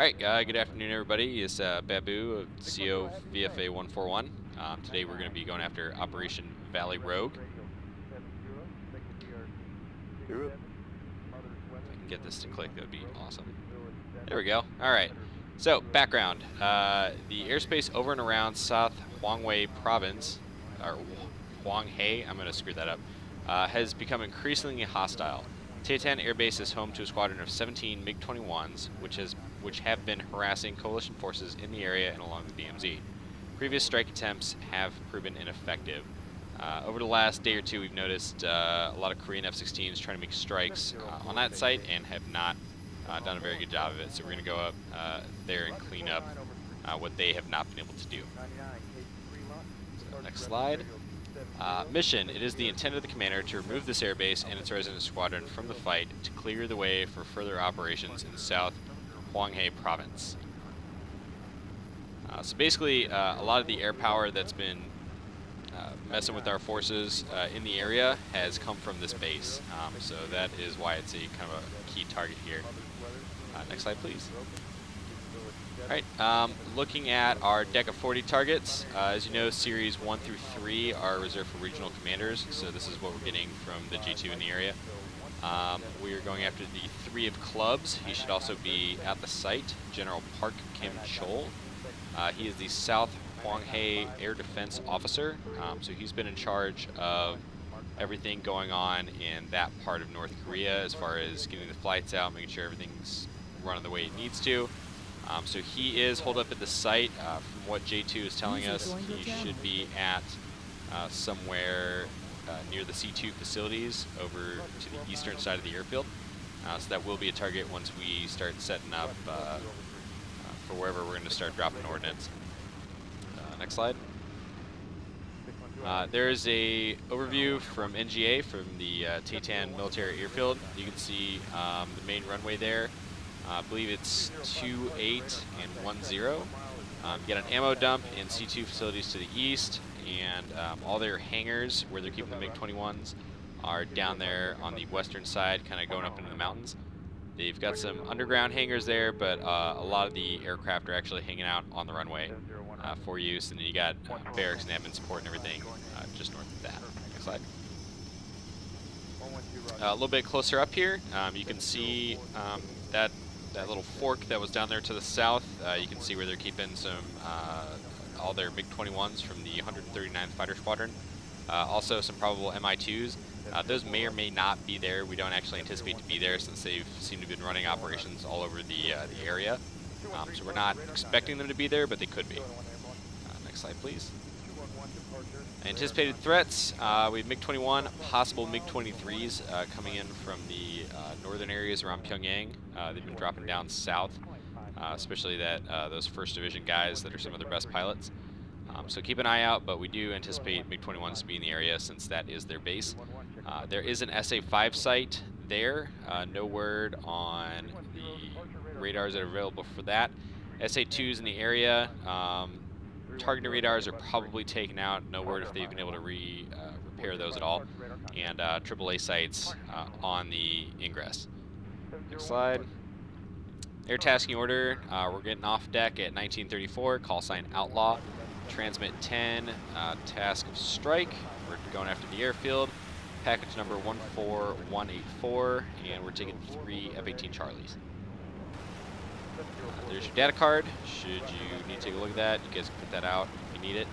Alright, good afternoon everybody. It's Babu of CO VFA-141. Today we're going to be going after Operation Valley Rogue. If I can get this to click, that would be awesome. There we go. Alright, so background. The airspace over and around South Hwanghae Province, or Hwanghae, I'm going to screw that up, has become increasingly hostile. Taitan Air Base is home to a squadron of 17 MiG-21s, which have been harassing coalition forces in the area and along the DMZ. Previous strike attempts have proven ineffective. Over the last day or two, we've noticed a lot of Korean F-16s trying to make strikes on that site and have not done a very good job of it. So we're going to go up there and clean up what they have not been able to do. So next slide. Mission. It is the intent of the commander to remove this airbase and its resident squadron from the fight to clear the way for further operations in South Hwanghae Province. So basically, a lot of the air power that's been messing with our forces in the area has come from this base. So that is why it's a kind of a key target here. Next slide, please. Alright, looking at our deck of 40 targets, as you know, series 1 through 3 are reserved for regional commanders, so this is what we're getting from the G2 in the area. We are going after the 3 of clubs. He should also be at the site, General Park Kim Chol. He is the South Hwanghae Air Defense Officer, so he's been in charge of everything going on in that part of North Korea as far as getting the flights out, making sure everything's running the way it needs to. So he is holed up at the site. From what J2 is telling us, he should be at somewhere near the C2 facilities over to the eastern side of the airfield. So that will be a target once we start setting up for wherever we're going to start dropping ordnance. Next slide. There's a overview from NGA from the Taitan Military Airfield. You can see the main runway there. I believe it's 28 and 10. You get an ammo dump in C2 facilities to the east, and all their hangars where they're keeping the MiG-21s are down there on the western side, kind of going up into the mountains. They've got some underground hangars there, but a lot of the aircraft are actually hanging out on the runway for use, and then you got barracks and admin support and everything just north of that. Next slide. A little bit closer up here, you can see that little fork that was down there to the south. You can see where they're keeping some all their MiG-21s from the 139th Fighter Squadron. Also some probable Mi-2s. Those may or may not be there. We don't actually anticipate to be there since they've seemed to have been running operations all over the area. So we're not expecting them to be there, but they could be. Next slide, please. Anticipated threats, we have MiG-21, possible MiG-23s coming in from the northern areas around Pyongyang. They've been dropping down south, especially those 1st Division guys that are some of their best pilots. So keep an eye out, but we do anticipate MiG-21s to be in the area since that is their base. There is an SA-5 site there. No word on the radars that are available for that. SA-2s in the area. Targeting radars are probably taken out. No word if they've been able to repair those at all. And AAA sites on the ingress. Next slide. Air tasking order. We're getting off deck at 1934. Call sign Outlaw. Transmit 10. Task of strike. We're going after the airfield. Package number 14184. And we're taking 3 F-18 Charlies. There's your data card. Should you need to take a look at that, you guys can put that out if you need it.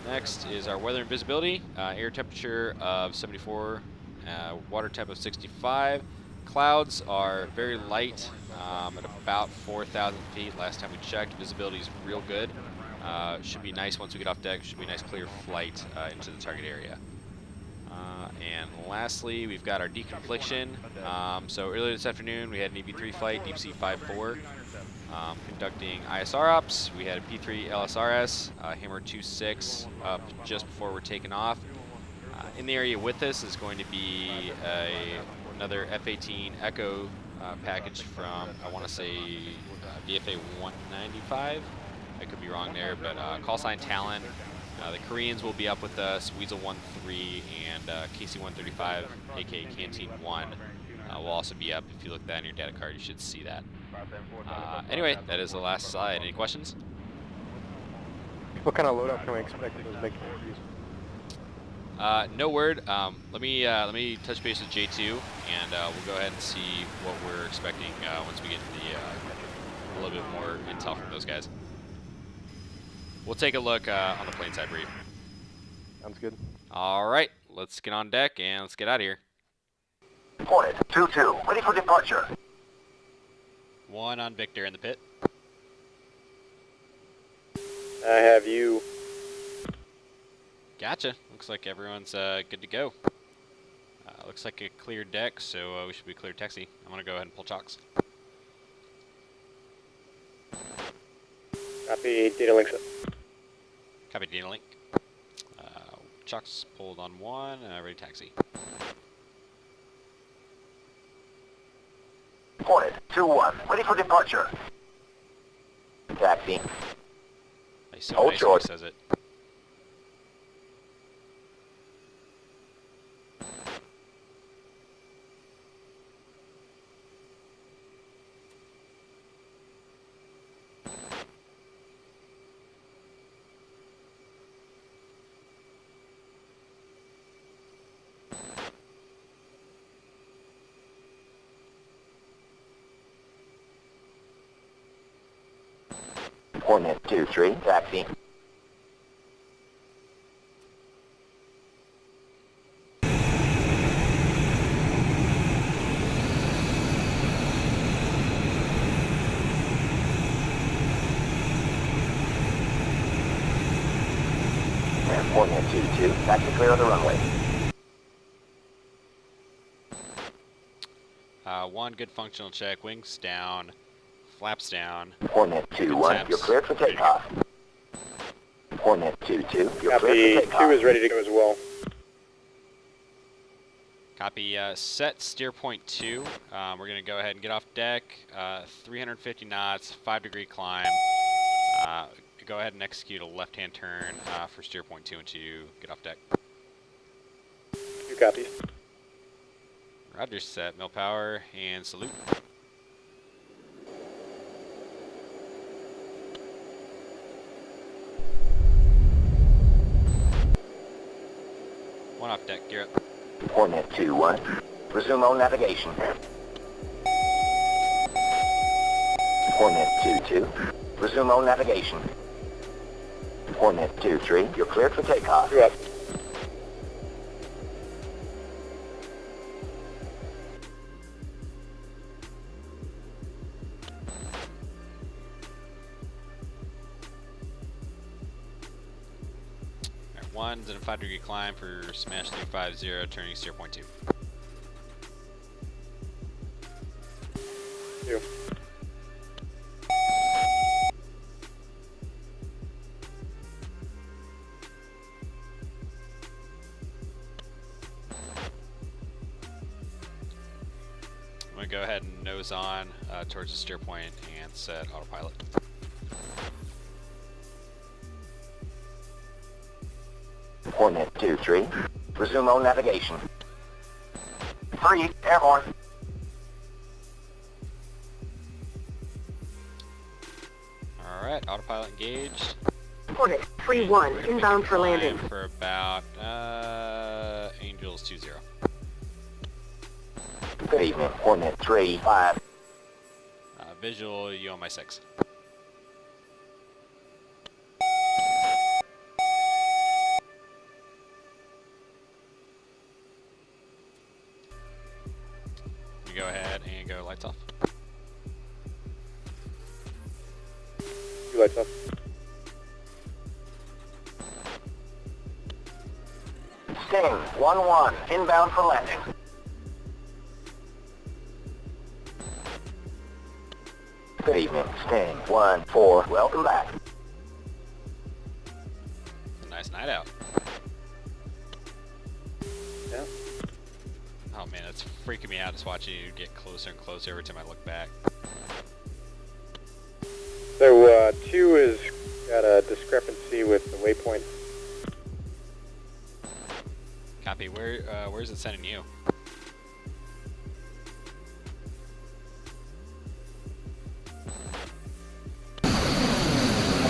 Next is our weather and visibility. Air temperature of 74, water temp of 65. Clouds are very light at about 4,000 feet. Last time we checked, visibility is real good. Should be nice once we get off deck. Should be a nice clear flight into the target area. And lastly, we've got our deconfliction. So earlier this afternoon, we had an EV3 flight, Deep Sea 54, conducting ISR ops. We had a P3 LSRS, Hammer 26 up just before we're taking off. In the area with us is going to be another F-18 Echo package from, I want to say, VFA-195. I could be wrong there, but call sign Talon. The Koreans will be up with us, Weasel 1-3 and KC-135, aka Canteen 1, will also be up. If you look at that on your data card, you should see that. Anyway, that is the last slide. Any questions? What kind of loadout can we expect with those big batteries? No word. Let me touch base with J2, and we'll go ahead and see what we're expecting once we get a little bit more intel from those guys. We'll take a look on the plane side brief. Sounds good. All right, let's get on deck and let's get out of here. Hornet 2-2, ready for departure. 1 on Victor in the pit. I have you. Gotcha. Looks like everyone's good to go. Looks like a clear deck, so we should be clear taxi. I'm gonna go ahead and pull chocks. Copy, data link. Copy data link. Chocks pulled on 1, ready taxi. Hornet 2-1, ready for departure. Taxi. He's so Hold nice short. when he says it. Hornet 2-3, taxi. And Hornet 2-2, taxi clear of the runway. 1 good functional check, wings down, flaps down. Hornet 2-1, you're cleared for takeoff. Hornet 2-2, you're Copy, cleared for takeoff. 2 is ready to go as well. Copy, set steer point 2. We're gonna go ahead and get off deck, 350 knots, 5-degree climb. Go ahead and execute a left-hand turn for steer point 2 and 2, get off deck. 2 copies. Roger, set, mill power, and salute. One off deck, gear up. Hornet 2-1, resume on navigation. Hornet 2-2, resume on navigation. Hornet 2-3, you're cleared for takeoff. You're up. Alright, 1's and a 5-degree climb for smash 350, turning steer point 2. 2. I'm going to go ahead and nose on towards the steer point and set autopilot. Hornet 2-3, resume on navigation. 3, airborne. Alright, autopilot engaged. Hornet 3-1, inbound for landing. For about Angels 2-0. Good evening, Hornet 3-5. Visual, you on my 6. We go ahead and go lights off. 2 lights off. Sting 1-1, inbound for landing. Good evening, Sting 1-4, welcome back. Nice night out. Yeah. Oh man, it's freaking me out just watching you get closer and closer every time I look back. So, 2 is got a discrepancy with the waypoint. Copy. Where's it sending you?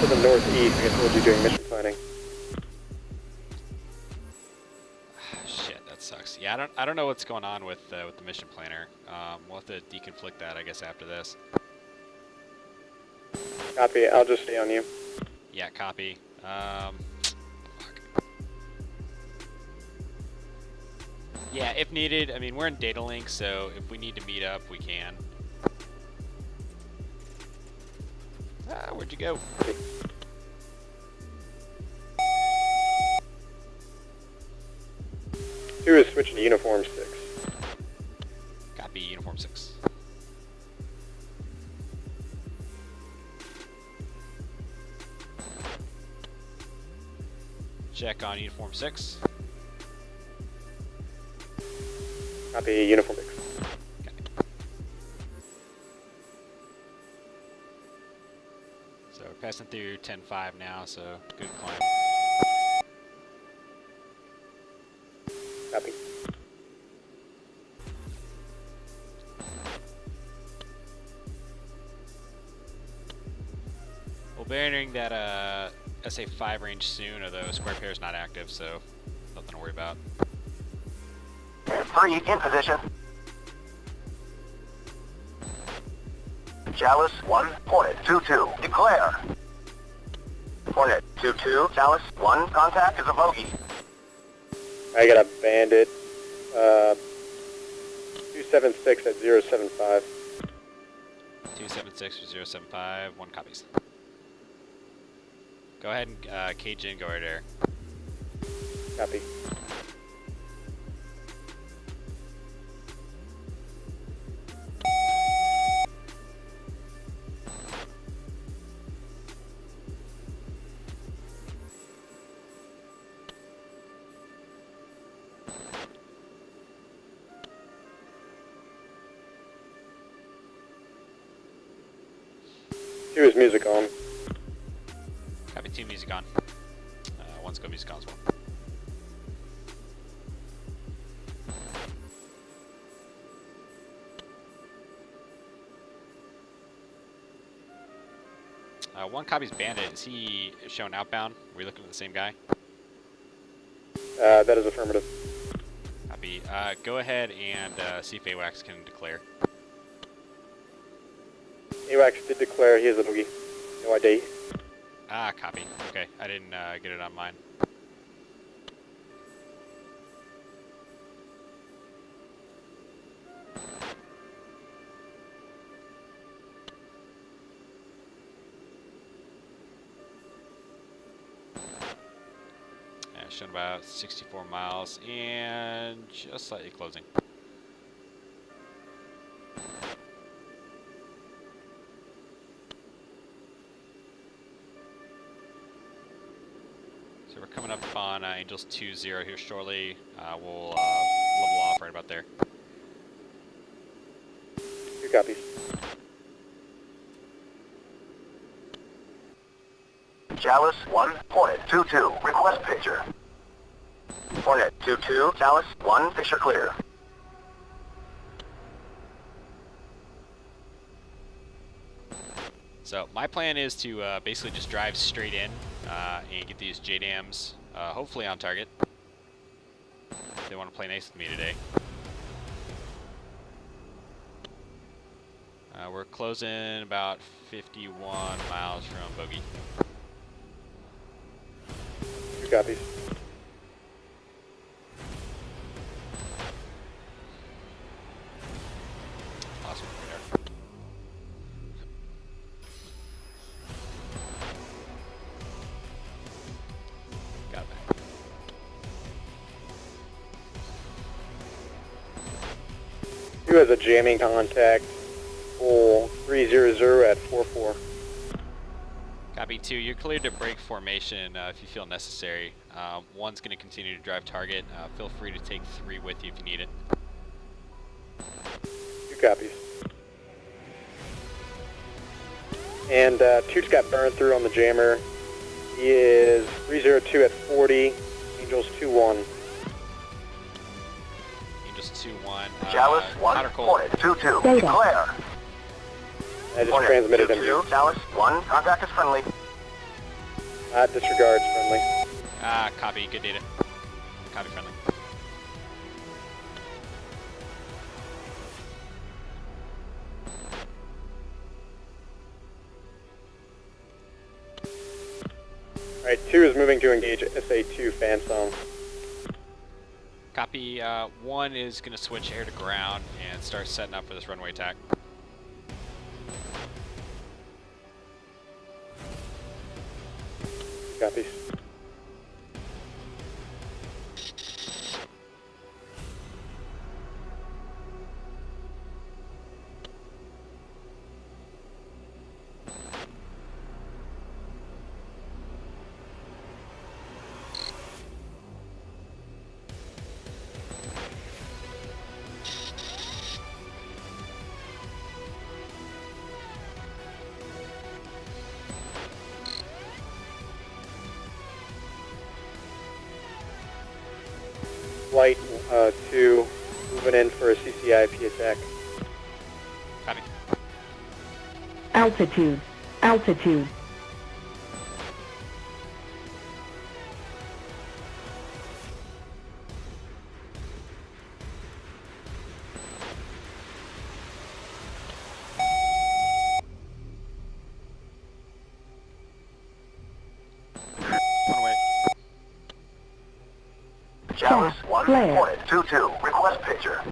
to the northeast. I told you doing mission planning. Shit, that sucks. Yeah, I don't know what's going on with the mission planner. We'll have to deconflict that, I guess, after this. Copy. I'll just stay on you. Yeah, copy. Fuck. Yeah, if needed. I mean, we're in data link, so if we need to meet up, we can. Where'd you go? Two is switching to uniform 6. Copy, uniform 6. Check on uniform 6. Copy, uniform 6. So we're passing through 10-5 now, so good climb. Copy. We'll be entering that SA5 range soon, although square pair is not active, so nothing to worry about. 3 in position. Chalice 1, Hornet 2-2. Declare. Hornet 2-2, Chalice 1, contact is a bogey. I got a bandit. 276 at 075. 276 for 075, 1 copies. Go ahead and cage in, go right there. Copy. Two is music on. Copy, 2 music on. 1's go music on as well. One copy's bandit. Is he showing outbound? Are we looking at the same guy? That is affirmative. Copy. Go ahead and see if AWACS can declare. AWACS did declare he is a boogie. No ID. Copy. Okay, I didn't get it on mine. Showing about 64 miles and just slightly closing. So we're coming up on Angels 2-0 here shortly. We'll level off right about there. 2 copies. Chalice 1, Hornet 2-2. Request picture. Hornet 2-2, Chalice 1, picture clear. So my plan is to basically just drive straight in and get these JDAMs hopefully on target. If they want to play nice with me today. We're closing about 51 miles from Bogey. 2 copies. Awesome. Got it back. Two has a jamming contact. Full 300 at 44. Copy 2, you're cleared to break formation if you feel necessary. 1's going to continue to drive target. Feel free to take 3 with you if you need it. 2 copies. And 2's got burned through on the jammer. He is 302 at 40. Angels 2-1. Angels 2-1. Chalice 1, hot or cold? Hornet 2-2. Declare. I just Hornet transmitted him. 2-2, Chalice 1, contact is friendly. Disregards friendly. Copy, good data. Copy friendly. Alright, 2 is moving to engage SA2 fan song. Copy, 1 is going to switch air to ground and start setting up for this runway attack. Copies. Flight 2 moving in for a CCIP attack. Copy. Altitude. Altitude. One away. Chalice 1, Flare. Hornet 2-2, request picture.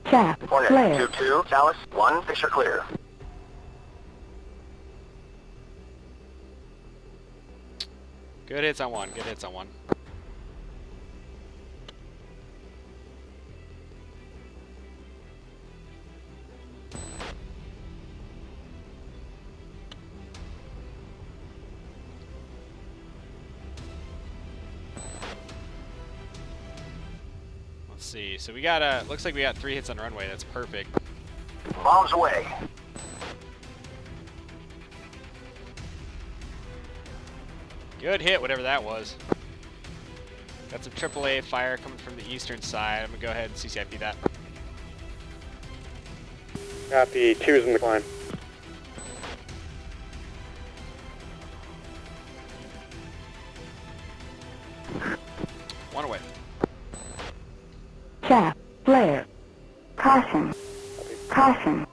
Chaff. Hornet Flare. 2-2, Chalice 1, picture clear. Good hits on 1, good hits on 1. Let's see, so we got, looks like we got 3 hits on runway, that's perfect. Bombs away. Good hit, whatever that was. Got some AAA fire coming from the eastern side. I'm gonna go ahead and CCIP that. Copy, 2 is in the climb. One away. Chaff. Flare. Caution. Caution.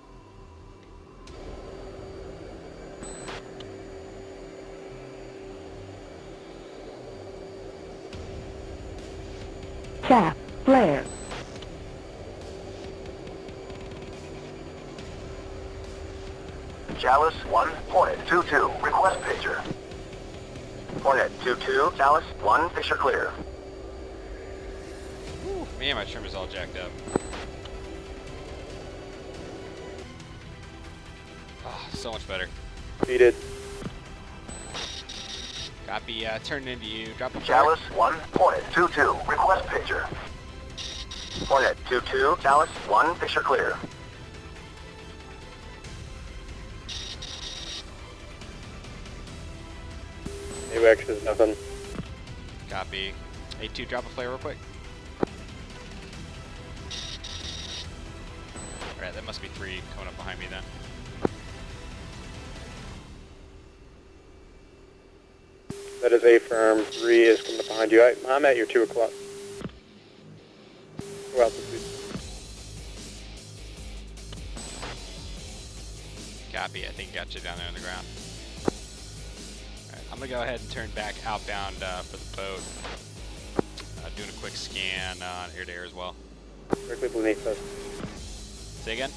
Chaff. Flare. Chalice 1, Hornet 2-2, request picture. Hornet 2-2, Chalice 1, picture clear. Whew, man, my trim is all jacked up. Oh, so much better. Defeated. Copy, turn into you. Drop a Chalice 1, Hornet 2-2, request picture. Hornet 2-2, Chalice 1, picture clear. AWACS is nothing. Copy. A2, drop a flare real quick. Alright, that must be 3 coming up behind me then. That is A firm. 3 is coming up behind you. I'm at your 2 o'clock. Go altitude. Copy, I think got you down there on the ground. Alright, I'm gonna go ahead and turn back outbound for the boat. Doing a quick scan on air to air as well. Directly beneath us. Say again?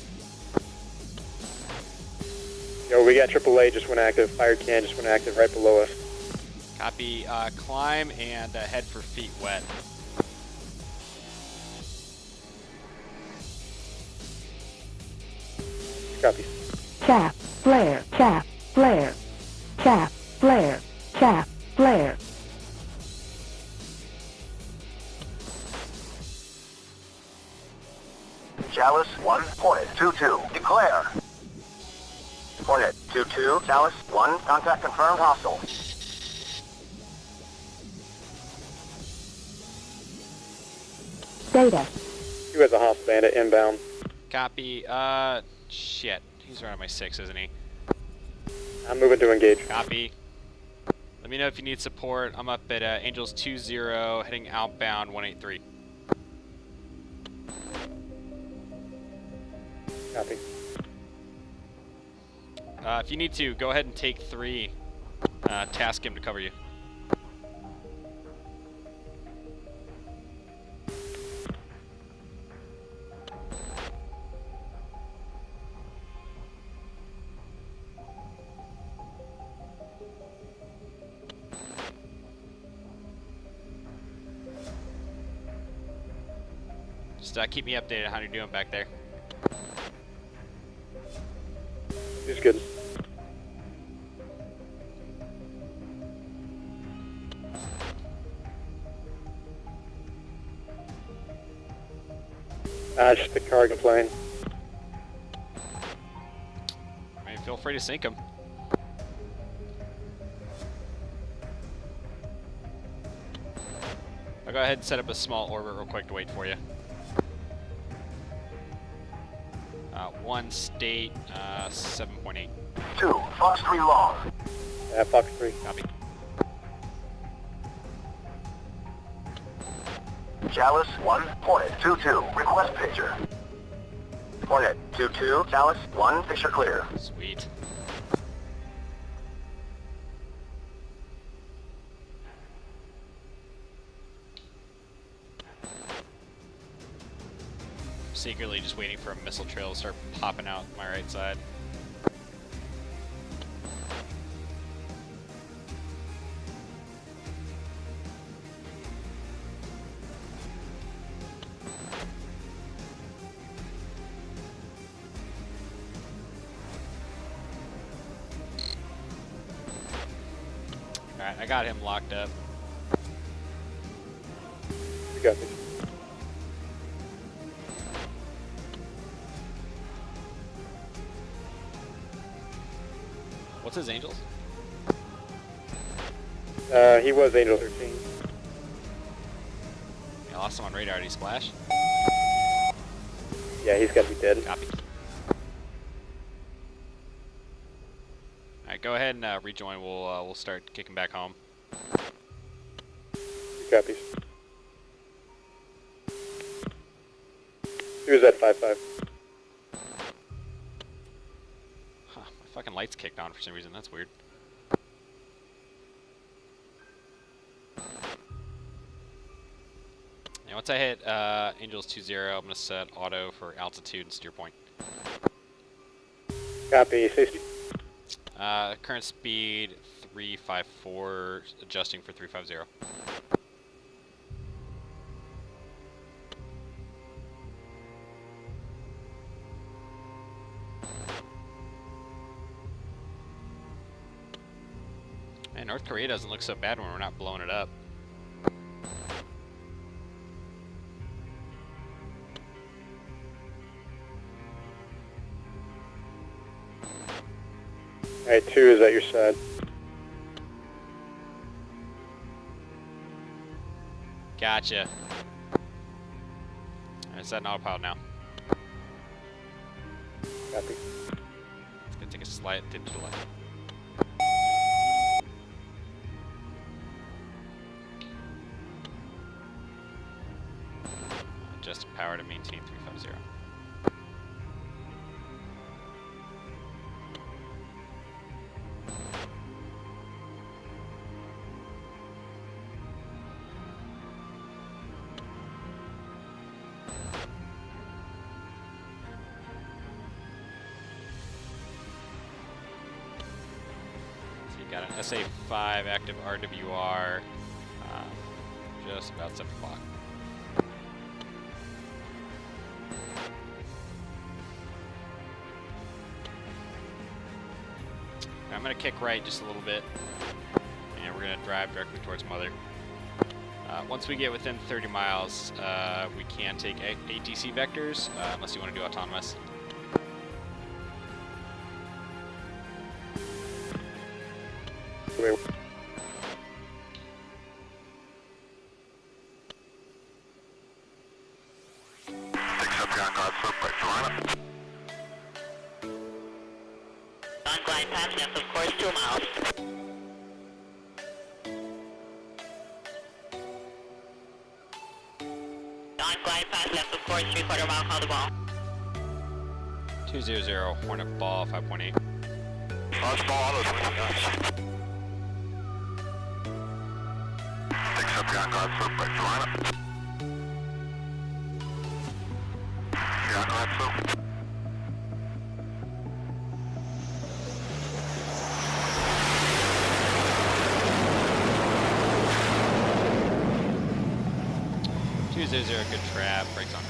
Yo, we got AAA just went active. Fire can just went active right below us. Copy, climb and head for feet wet. Copy. Chaff. Flare. Chaff. Flare. Chaff. Flare. Chaff. Flare. Chalice 1, Hornet 2-2, declare. Hornet 2-2, Chalice 1, contact confirmed, hostile. Data. 2 has a Hoss Bandit inbound. Copy, shit. He's around my 6, isn't he? I'm moving to engage. Copy. Let me know if you need support. I'm up at Angels 20, heading outbound 183. Copy. If you need to, go ahead and take 3. Task him to cover you. Just keep me updated on how you're doing back there. He's good. Just the cargo plane. I mean, feel free to sink him. I'll go ahead and set up a small orbit real quick to wait for you. 1 state, 7.8. 2, Fox 3 long. Fox 3. Copy. Chalice 1, point at 22, request picture. Point at 22, Chalice 1, picture clear. Sweet. Secretly just waiting for a missile trail to start popping out my right side. Alright, I got him locked up. You got this. What's his Angels? He was Angel 13. I lost him on radar. Did he splash? Yeah, he's got to be dead. Copy. Alright, go ahead and rejoin. We'll start kicking back home. Two copies. He was at 5-5. Huh, my fucking lights kicked on for some reason. That's weird. And once I hit Angels 20, I'm going to set auto for altitude and steer point. Copy. Safety. Current speed 354, adjusting for 350. Man, North Korea doesn't look so bad when we're not blowing it up. Alright, 2 is at your side. Gotcha. I'm setting autopilot now. Copy. It's gonna take a slight dip to the left. Adjusting power to maintain 350. Got an SA-5 active RWR, just about 7 o'clock. I'm going to kick right just a little bit, and we're going to drive directly towards Mother. Once we get within 30 miles, we can take ATC vectors, unless you want to do autonomous. Wait. On glide path, of course, 2 miles. left of course, 3/4 mile, call the ball. 200, Hornet ball, 5.8. Launch ball, auto switching guns. Picks up ground guard slope by Solana. Ground guard slope. Tuesday 0, good trap, brakes on